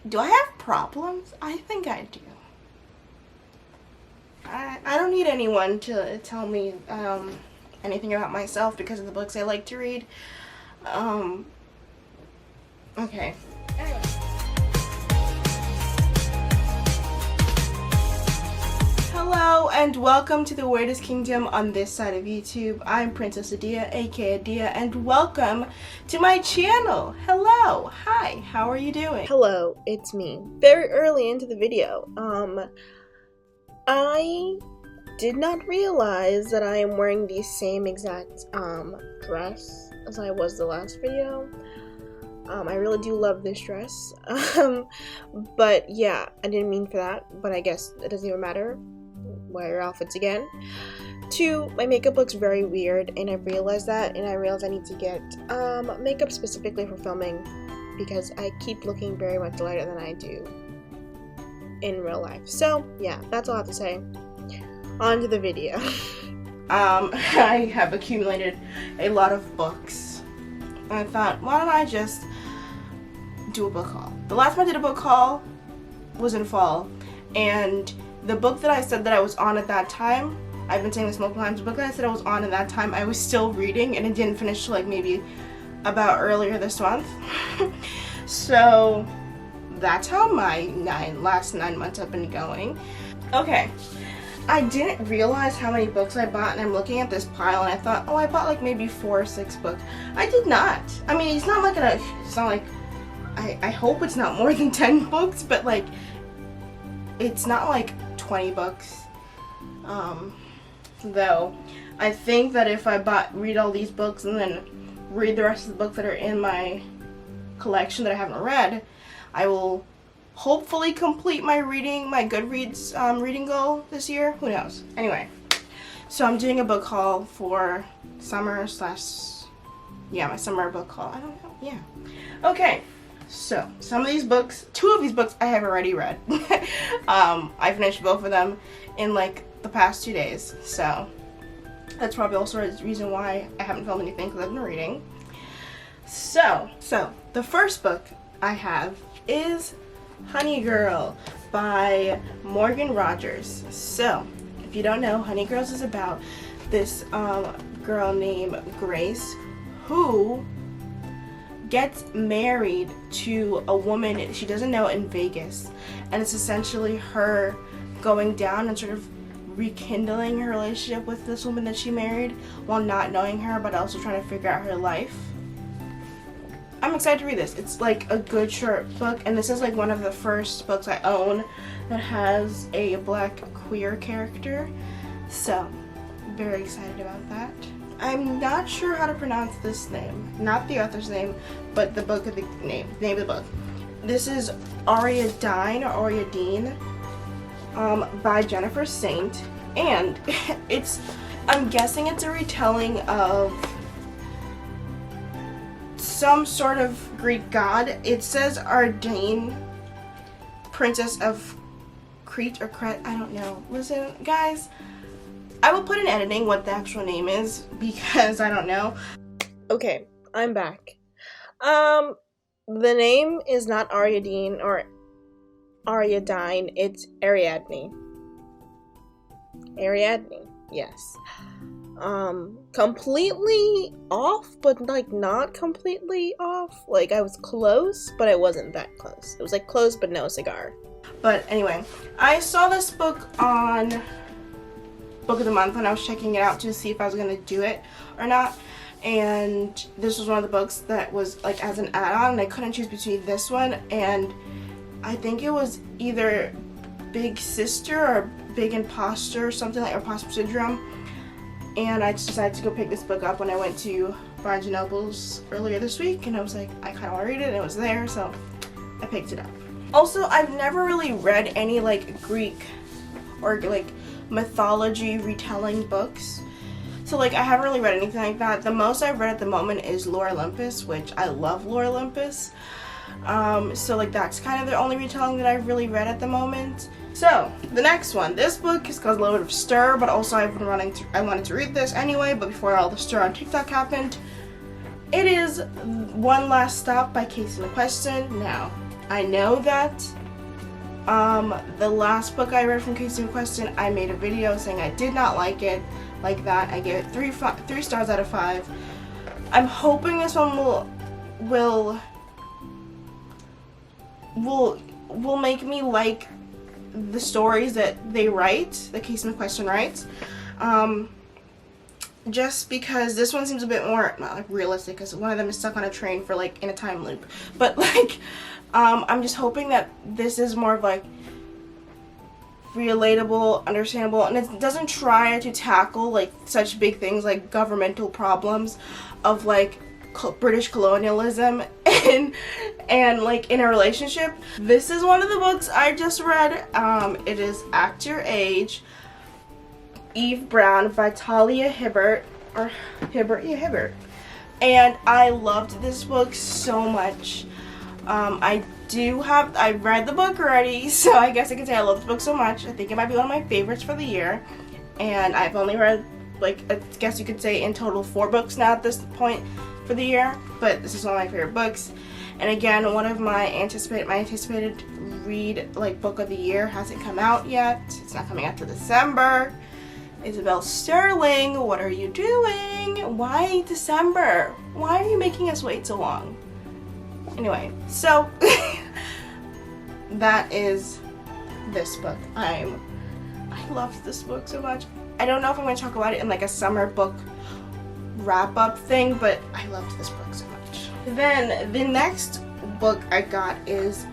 Do I have problems? I think I do. I don't need anyone to tell me anything about myself because of the books I like to read. Okay. Anyway. Hello and welcome to the Weirdest Kingdom on this side of YouTube. I'm Princess Adia, aka Adia, and welcome to my channel. Hello, hi, how are you doing? Hello, it's me. Very early into the video, I did not realize that I am wearing the same exact dress as I was the last video. I really do love this dress, but yeah, I didn't mean for that, but I guess it doesn't even matter. Wear your outfits again. 2, my makeup looks very weird, and I realized that, and I realized I need to get makeup specifically for filming because I keep looking very much lighter than I do in real life. So yeah, that's all I have to say. On to the video. I have accumulated a lot of books, and I thought, why don't I just do a book haul? The last time I did a book haul was in fall, and the book that I said that I was on at that time, I've been saying this multiple times, the book that I said I was on at that time, I was still reading, and it didn't finish till like maybe about earlier this month. So that's how my last 9 months have been going. Okay, I didn't realize how many books I bought, and I'm looking at this pile and I thought, oh, I bought like maybe 4 or 6 books. I did not. I mean, it's not like I hope it's not more than 10 books, but like, it's not like 20 books. Though, I think that if I read all these books and then read the rest of the books that are in my collection that I haven't read, I will hopefully complete my Goodreads reading goal this year. Who knows? Anyway, so I'm doing a book haul for summer my summer book haul. I don't know. Yeah. Okay. So some of these books, 2 of these books I have already read. I finished both of them in like the past 2 days. So that's probably also a reason why I haven't filmed anything, because I've been reading. So the first book I have is Honey Girl by Morgan Rogers. So if you don't know, Honey Girls is about this girl named Grace who gets married to a woman she doesn't know in Vegas, and it's essentially her going down and sort of rekindling her relationship with this woman that she married while not knowing her, but also trying to figure out her life. I'm excited to read this. It's like a good short book, and this is like one of the first books I own that has a black queer character, so very excited about that. I'm not sure how to pronounce this name, not the author's name, but the name of the book. This is Aria Dean by Jennifer Saint, and I'm guessing it's a retelling of some sort of Greek god. It says Ardain, Princess of Crete or Crete, I don't know. Listen, guys, I will put in editing what the actual name is because I don't know. Okay, I'm back. The name is not Ariadne or Ariadne, it's Ariadne. Ariadne, yes. Completely off, but like not completely off. Like I was close, but I wasn't that close. It was like close, but no cigar. But anyway, I saw this book on Book of the Month when I was checking it out to see if I was going to do it or not, and this was one of the books that was like as an add-on, and I couldn't choose between this one and I think it was either Big Sister or Big Imposter or something like Imposter Syndrome, and I just decided to go pick this book up when I went to Barnes & Noble's earlier this week, and I was like, I kind of want to read it, and it was there, so I picked it up. Also, I've never really read any like Greek or like mythology retelling books, so like I haven't really read anything like that. The most I've read at the moment is Lore Olympus, which I love Lore Olympus, so like that's kind of the only retelling that I've really read at the moment. So the next one, this book has caused a little bit of stir, but also I wanted to read this anyway, but before all the stir on TikTok happened, it is One Last Stop by Casey McQuiston. Now, I know that the last book I read from Casey McQuiston, I made a video saying I did not like it like that. I gave it 3 stars out of 5. I'm hoping this one will make me like the stories that they write, that Casey McQuiston writes. Just because this one seems a bit more not like realistic, because one of them is stuck on a train for like in a time loop. But like, I'm just hoping that this is more of like relatable, understandable, and it doesn't try to tackle like such big things like governmental problems of like British colonialism and like in a relationship. This is one of the books I just read. It is Act Your Age, Eve Brown by Talia Hibbert, Hibbert. And I loved this book so much. I read the book already, so I guess I can say I love this book so much. I think it might be one of my favorites for the year. And I've only read, like, I guess you could say in total 4 books now at this point for the year. But this is one of my favorite books. And again, one of my anticipated read, like, book of the year hasn't come out yet. It's not coming out till December. Isabel Sterling, what are you doing? Why December? Why are you making us wait so long? Anyway, so that is this book. I loved this book so much. I don't know if I'm going to talk about it in like a summer book wrap-up thing, but I loved this book so much. Then the next book I got is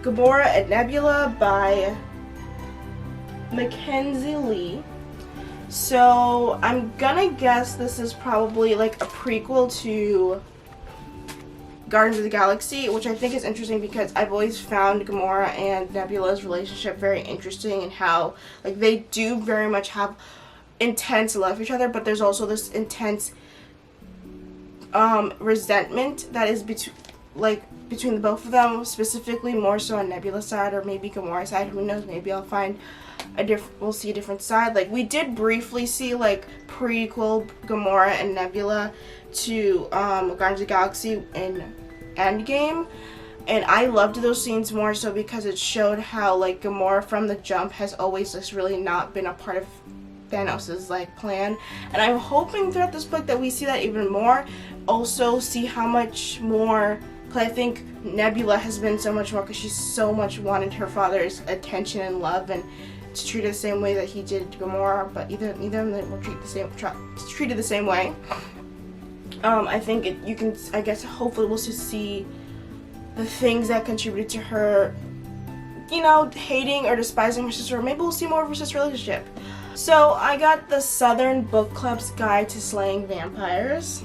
Gamora and Nebula by Mackenzie Lee. So I'm gonna guess this is probably like a prequel to Guardians of the Galaxy, which I think is interesting because I've always found Gamora and Nebula's relationship very interesting, and how like they do very much have intense love for each other, but there's also this intense resentment that is between the both of them, specifically more so on Nebula's side or maybe Gamora's side. Who knows? Maybe I'll find we'll see a different side. Like we did briefly see like prequel Gamora and Nebula to Guardians of the Galaxy in Endgame, and I loved those scenes more so because it showed how like Gamora from the jump has always just really not been a part of Thanos' like plan, and I'm hoping throughout this book that we see that even more. Also see how much more, because I think Nebula has been so much more, because she's so much wanted her father's attention and love and to treat it the same way that he did Gamora, but neither of them were treated the same way. I think I guess hopefully we'll just see the things that contributed to her, you know, hating or despising her sister, or maybe we'll see more of her sister relationship. So I got the Southern Book Club's Guide to Slaying Vampires.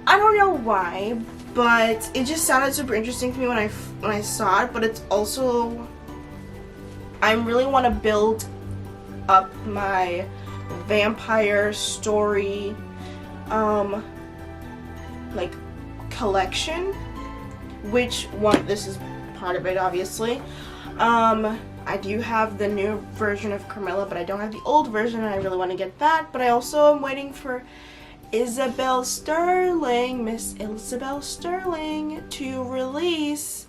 I don't know why, but it just sounded super interesting to me when I saw it, but it's also, I really want to build up my vampire story like collection, which one, this is part of it obviously. I do have the new version of Carmilla, but I don't have the old version, and I really want to get that. But I also am waiting for Miss Isabel Sterling, to release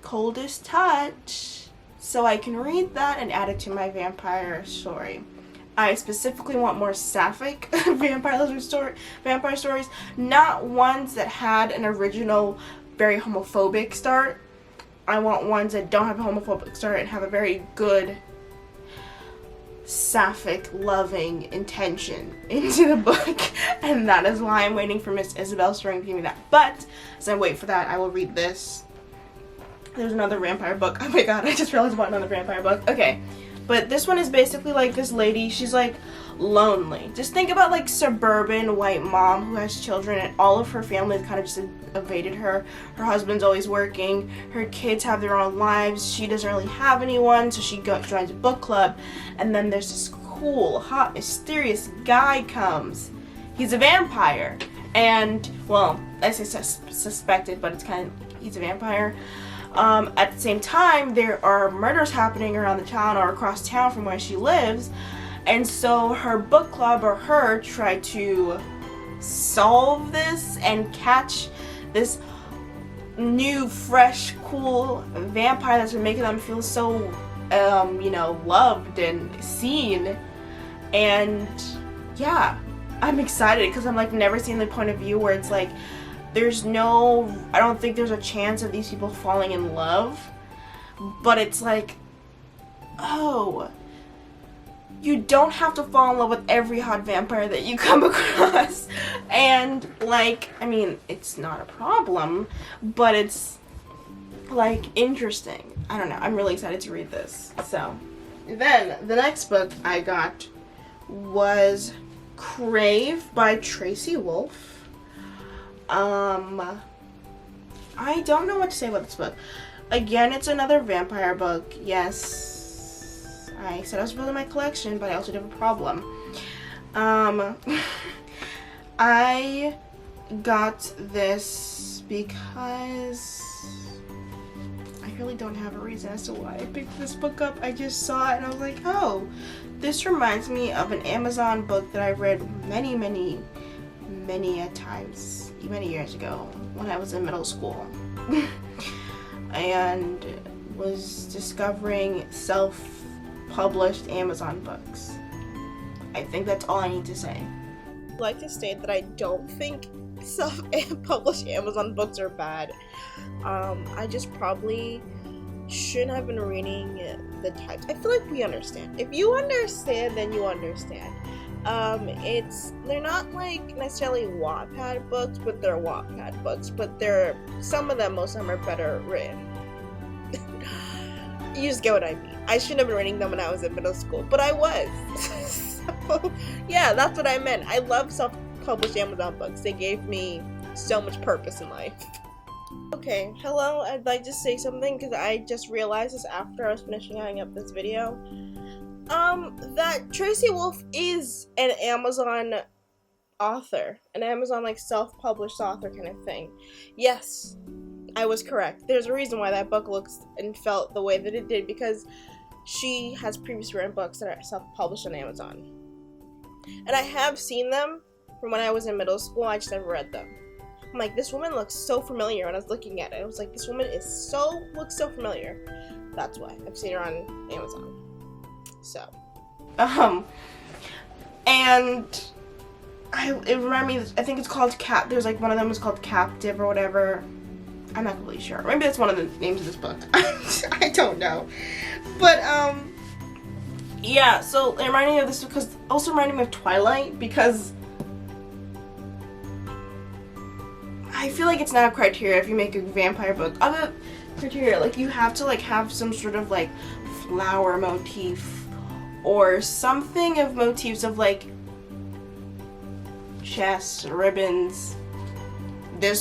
Coldest Touch, so I can read that and add it to my vampire story. I specifically want more sapphic vampire stories, not ones that had an original very homophobic start. I want ones that don't have a homophobic start and have a very good sapphic loving intention into the book, and that is why I'm waiting for Miss Isabel Sterling to give me that. But as I wait for that, I will read this. There's another vampire book. Oh my god, I just realized about another vampire book. Okay, but this one is basically like this lady, she's like lonely. Just think about like suburban white mom who has children, and all of her family kind of just evaded her. Her husband's always working, her kids have their own lives, she doesn't really have anyone, so she joins a book club, and then there's this cool, hot, mysterious guy comes. He's a vampire, and, well, I say suspected, but it's kind of, he's a vampire. At the same time, there are murders happening around the town or across town from where she lives, and so her book club or her try to solve this and catch this new, fresh, cool vampire that's been making them feel so, you know, loved and seen. And yeah, I'm excited because I'm like never seen the point of view where it's like I don't think there's a chance of these people falling in love, but it's like, oh, you don't have to fall in love with every hot vampire that you come across. And like, I mean, it's not a problem, but it's like interesting. I don't know, I'm really excited to read this. So then the next book I got was Crave by Tracy Wolff. I don't know what to say about this book. Again, it's another vampire book. Yes, I said I was building my collection, but I also have a problem. I got this because I really don't have a reason as to why I picked this book up. I just saw it and I was like, oh, this reminds me of an Amazon book that I read many a times, many years ago when I was in middle school. And was discovering self-published Amazon books. I think that's all I need to say. I'd like to state that I don't think self-published Amazon books are bad. I just probably shouldn't have been reading the types. I feel like we understand. If you understand, then you understand. They're not like necessarily Wattpad books, but they're Wattpad books, but most of them are better written. You just get what I mean. I shouldn't have been reading them when I was in middle school, but I was. So, yeah, that's what I meant. I love self-published Amazon books. They gave me so much purpose in life. Okay, hello, I'd like to say something because I just realized this after I was finishing hanging up this video. That Tracy Wolff is an Amazon author, an Amazon like self-published author kind of thing. Yes, I was correct. There's a reason why that book looks and felt the way that it did, because she has previously written books that are self-published on Amazon. And I have seen them from when I was in middle school, I just never read them. I'm like, this woman looks so familiar when I was looking at it. I was like, this woman looks so familiar. That's why I've seen her on Amazon. So, and it reminded me, I think it's called there's like one of them is called Captive or whatever. I'm not really sure. Maybe that's one of the names of this book. I don't know. But, yeah, so it reminded me of this because, also reminded me of Twilight, because I feel like it's not a criteria if you make a vampire book. Other criteria, like you have to like have some sort of like flower motif or something of motifs of like chests, ribbons.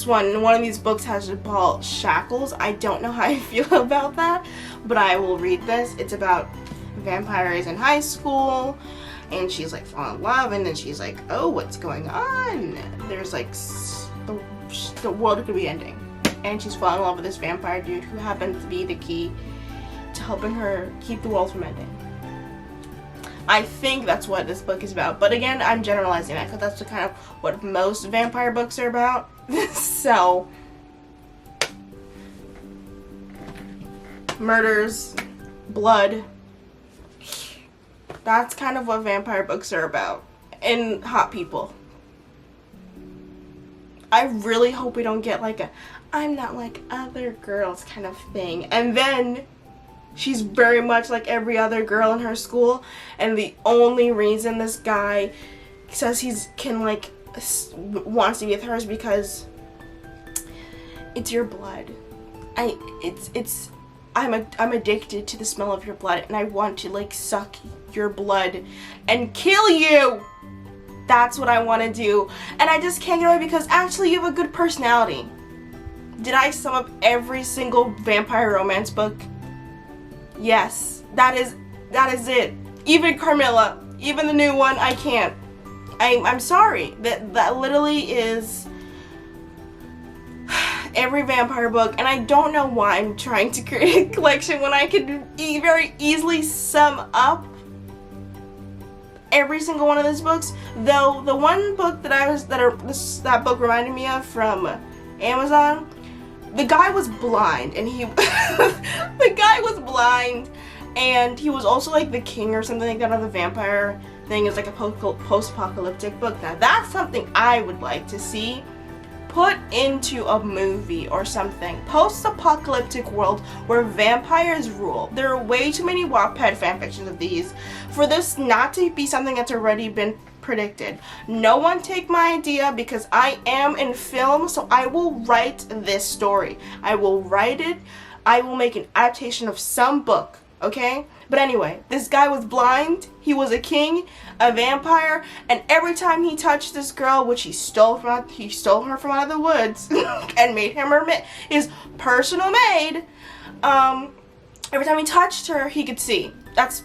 One of these books has ball shackles. I don't know how I feel about that, but I will read this. It's about vampires in high school, and she's like falling in love, and then she's like, oh, what's going on? There's like the world could be ending, and she's falling in love with this vampire dude who happens to be the key to helping her keep the world from ending. I think that's what this book is about, but again, I'm generalizing that because that's kind of what most vampire books are about. So, murders, blood, that's kind of what vampire books are about, and hot people. I really hope we don't get like I'm not like other girls kind of thing, and then she's very much like every other girl in her school, and the only reason this guy says wants to be with her is because it's your blood. I'm addicted to the smell of your blood, and I want to like suck your blood and kill you. That's what I want to do, and I just can't get away because actually you have a good personality. Did I sum up every single vampire romance book? Yes, that is it. Even Carmilla, even the new one, I can't. I'm sorry. That literally is every vampire book, and I don't know why I'm trying to create a collection when I could very easily sum up every single one of these books. Though the one book that book reminded me of from Amazon the guy was blind, and he the guy was blind, and he was also like the king or something like that of the vampire thing. Is like a post-apocalyptic book. Now that's something I would like to see put into a movie or something. Post-apocalyptic world where vampires rule. There are way too many Wattpad fanfictions of these for this not to be something that's already been predicted. No one take my idea, because I am in film, so I will write this story. I will write it. I will make an adaptation of some book, okay? But anyway, this guy was blind, he was a king, a vampire, and every time he touched this girl, which he stole her from out of the woods and made him his personal maid, every time he touched her, he could see. That's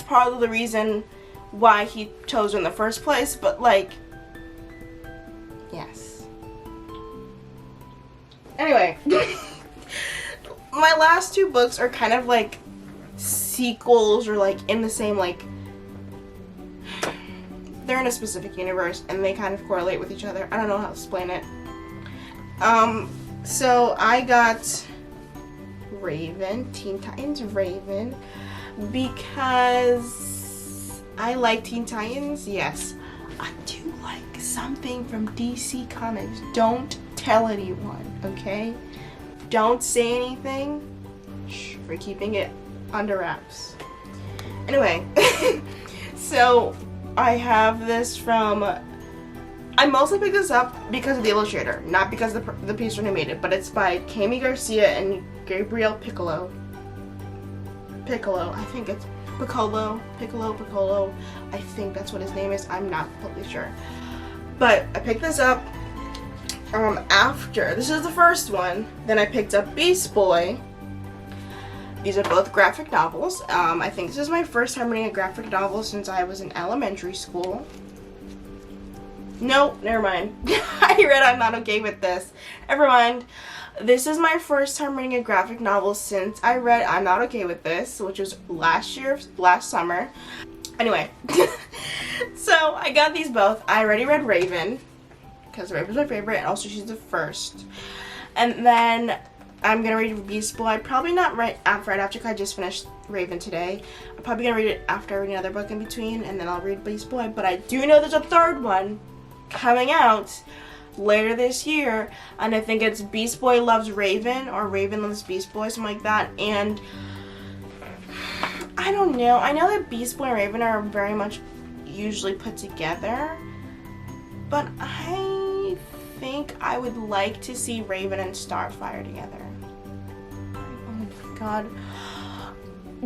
part of the reason why he chose her in the first place, but like, yes. Anyway, my last two books are kind of like sequels, or like in the same, like, they're in a specific universe and they kind of correlate with each other. I don't know how to explain it. So I got Raven, Teen Titans Raven, because I like Teen Titans. Yes, I do like something from DC Comics. Don't tell anyone, okay? Don't say anything. Shh, we're keeping it under wraps. Anyway, so I have this from, I mostly picked this up because of the illustrator, not because the piece who made it, but it's by Kami Garcia and Gabriel Piccolo, I think it's Piccolo, I think that's what his name is, I'm not completely sure. But I picked this up after, this is the first one, then I picked up Beast Boy. These are both graphic novels. I think this is my first time reading a graphic novel since I was in elementary school. No, never mind. I read I'm Not Okay With This. Never mind. This is my first time reading a graphic novel since I read I'm Not Okay With This, which was last summer. Anyway, so I got these both. I already read Raven, because Raven's my favorite, and also she's the first. And then I'm gonna read Beast Boy, probably not right after, because I just finished Raven today. I'm probably gonna read it after I read another book in between, and then I'll read Beast Boy. But I do know there's a third one coming out later this year, and I think it's Beast Boy Loves Raven, or Raven Loves Beast Boy, something like that. And I don't know. I know that Beast Boy and Raven are very much usually put together, but I think I would like to see Raven and Starfire together. Oh my god.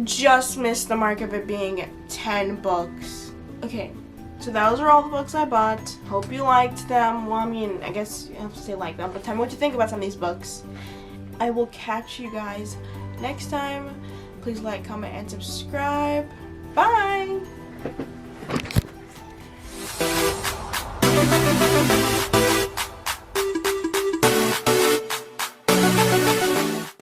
Just missed the mark of it being 10 books. Okay, so those are all the books I bought. Hope you liked them. Well, I mean, I guess you have to say like them, but tell me what you think about some of these books. I will catch you guys next time. Please like, comment, and subscribe. Bye!